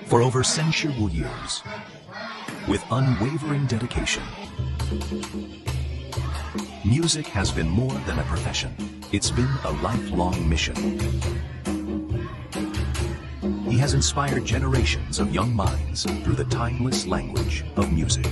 For over century years, with unwavering dedication, music has been more than a profession. It's been a lifelong mission. He has inspired generations of young minds through the timeless language of music.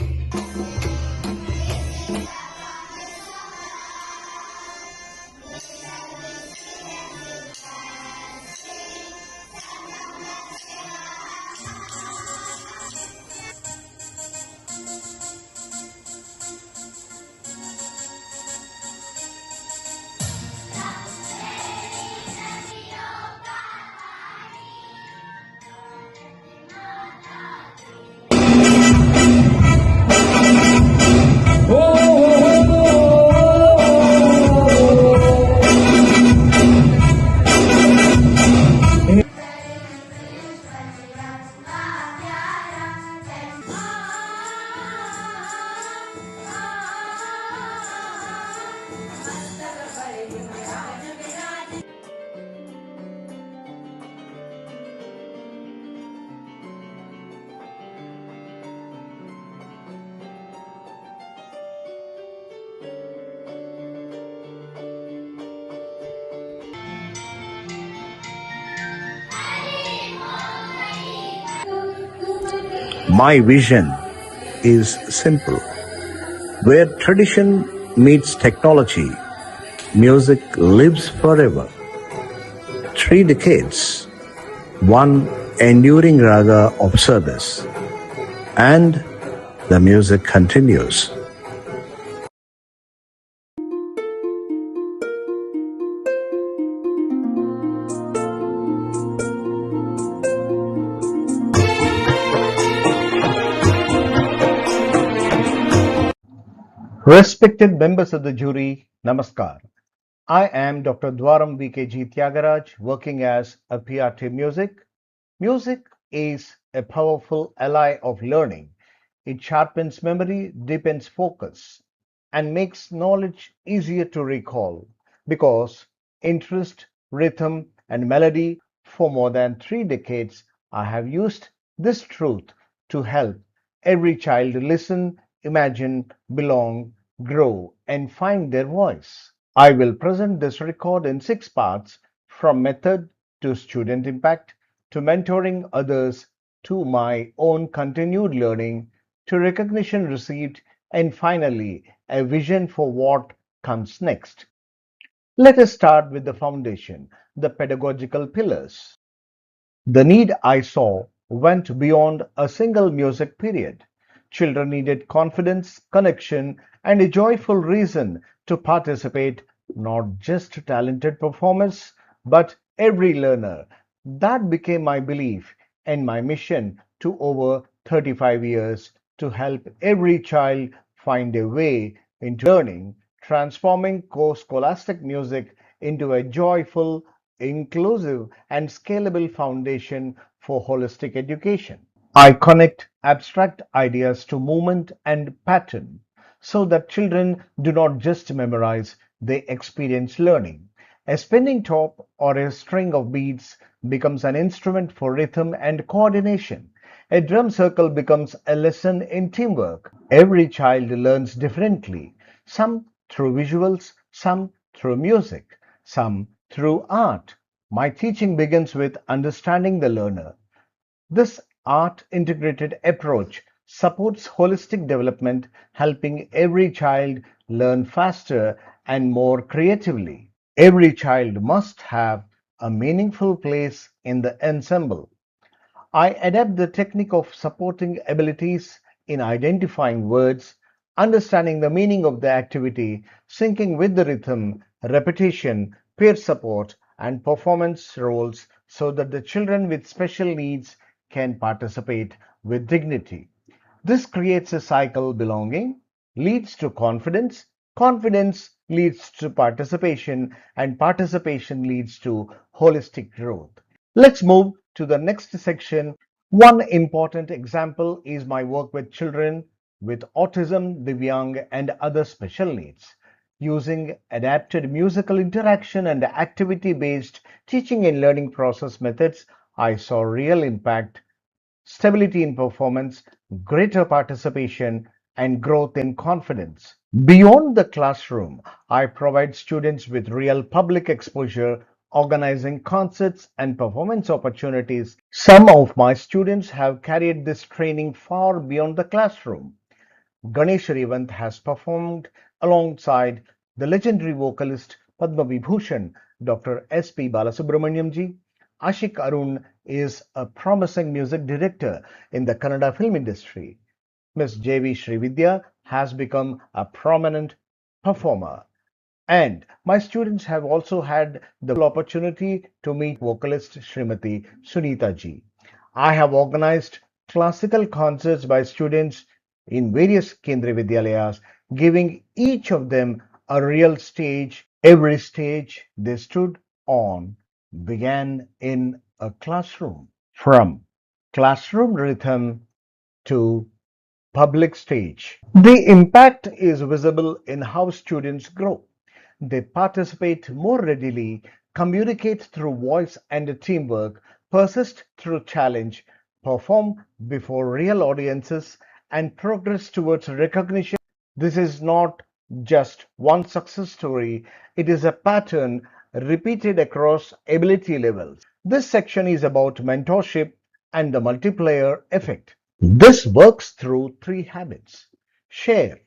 My vision is simple. Where tradition meets technology, music lives forever. 3 decades, one enduring raga of service, and the music continues. Respected members of the jury, Namaskar. I am Dr. Dwaram VKG TYAGARAJ, working as a PRT music. Music is a powerful ally of learning. It sharpens memory, deepens focus, and makes knowledge easier to recall because interest, rhythm, and melody for more than 3 decades, I have used this truth to help every child listen, imagine, belong, grow, and find their voice. I will present this record in 6 parts, from method to student impact to mentoring others to my own continued learning to recognition received and finally a vision for what comes next. Let us start with the foundation, the pedagogical pillars. The need I saw went beyond a single music period. Children needed confidence, connection, and a joyful reason to participate, not just talented performers, but every learner. That became my belief and my mission to over 35 years to help every child find a way into learning, transforming core scholastic music into a joyful, inclusive, and scalable foundation for holistic education. I connect abstract ideas to movement and pattern so that children do not just memorize, they experience learning. A spinning top or a string of beads becomes an instrument for rhythm and coordination. A drum circle becomes a lesson in teamwork. Every child learns differently, some through visuals, some through music, some through art. My teaching begins with understanding the learner. This art-integrated approach supports holistic development, helping every child learn faster and more creatively. Every child must have a meaningful place in the ensemble. I adapt the technique of supporting abilities in identifying words, understanding the meaning of the activity, syncing with the rhythm, repetition, peer support, and performance roles so that the children with special needs can participate with dignity. This creates a cycle. Belonging leads to confidence, confidence leads to participation, and participation leads to holistic growth. Let's move to the next section. One important example is my work with children with autism, Divyang, and other special needs. Using adapted musical interaction and activity-based teaching and learning process methods, I saw real impact, stability in performance, greater participation, and growth in confidence. Beyond the classroom, I provide students with real public exposure, organizing concerts and performance opportunities. Some of my students have carried this training far beyond the classroom. Ganesh Revant has performed alongside the legendary vocalist Padma Vibhushan Dr. S.P. Balasubramaniamji. Ashik Arun is a promising music director in the Kannada film industry. Miss J.V. Srividya has become a prominent performer. And my students have also had the opportunity to meet vocalist Srimati Sunita ji. I have organized classical concerts by students in various Kendriya Vidyalayas, giving each of them a real stage. Every stage they stood on began in a classroom. From classroom rhythm to public stage. The impact is visible in how students grow. They participate more readily, communicate through voice and teamwork, persist through challenge, perform before real audiences, and progress towards recognition. This is not just one success story, it is a pattern repeated across ability levels. This section is about mentorship and the multiplier effect. This works through three habits: share,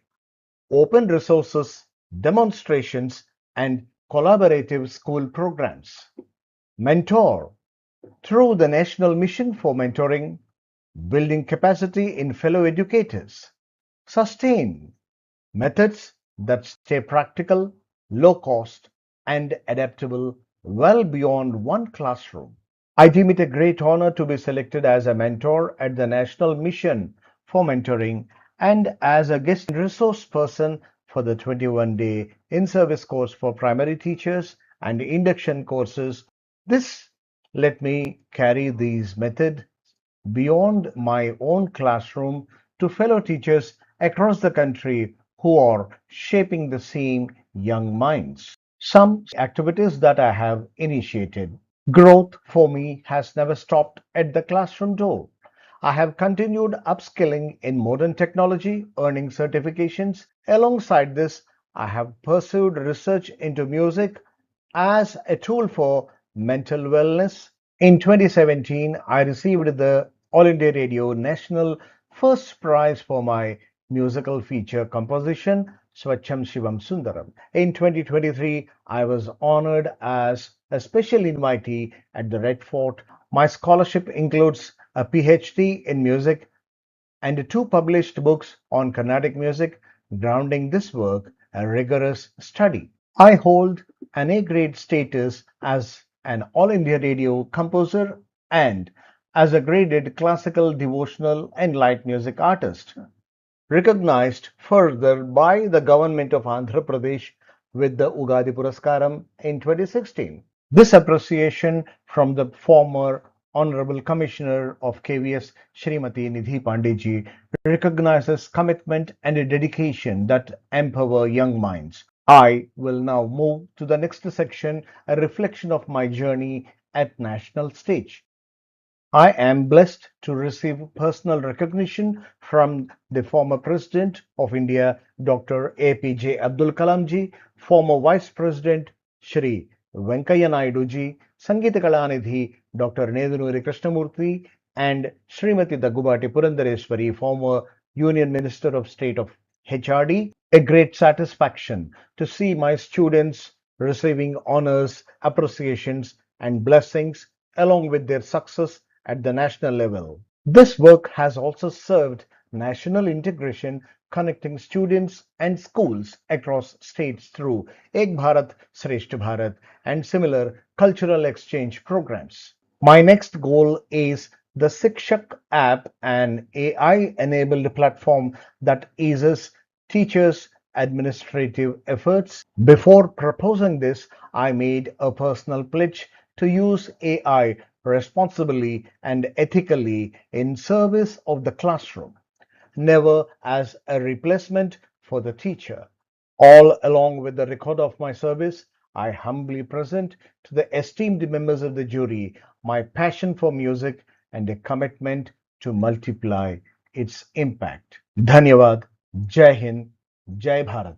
open resources, demonstrations, and collaborative school programs. Mentor through the National Mission for Mentoring, building capacity in fellow educators. Sustain methods that stay practical, low cost, and adaptable well beyond one classroom. I deem it a great honor to be selected as a mentor at the National Mission for Mentoring and as a guest resource person for the 21-day in-service course for primary teachers and induction courses. This let me carry these methods beyond my own classroom to fellow teachers across the country who are shaping the same young minds. Some activities that I have initiated. Growth for me has never stopped at the classroom door. I have continued upskilling in modern technology, earning certifications. Alongside this, I have pursued research into music as a tool for mental wellness. In 2017, I received the All India Radio National First Prize for my musical feature composition, Swachham Shivam Sundaram. In 2023, I was honored as a special invitee at the Red Fort. My scholarship includes a PhD in music and two published books on Carnatic music, grounding this work a rigorous study. I hold an A grade status as an All India Radio composer and as a graded classical, devotional, and light music artist, recognized further by the government of Andhra Pradesh with the Ugadi Puraskaram in 2016. This appreciation from the former Honorable Commissioner of KVS, Srimati Nidhi Pandeyji, recognizes commitment and a dedication that empower young minds. I will now move to the next section, a reflection of my journey at national stage. I am blessed to receive personal recognition from the former President of India, Dr. APJ Abdul Kalamji, former Vice President Shri Venkaiah Naiduji, Sangeeta Kalanidhi Dr. Nedunuri Krishnamurthy, and Srimati Daggubati Purandareswari, former Union Minister of State of HRD. A great satisfaction to see my students receiving honors, appreciations, and blessings along with their success at the national level. This work has also served national integration, connecting students and schools across states through Ek Bharat Shrestha Bharat and similar cultural exchange programs. My next goal is the Sikshak app, an AI-enabled platform that eases teachers' administrative efforts. Before proposing this, I made a personal pledge to use AI responsibly and ethically in service of the classroom, never as a replacement for the teacher. All along with the record of my service, I humbly present to the esteemed members of the jury my passion for music and a commitment to multiply its impact. Dhanyavad, Jai Hind, Jai Bharat.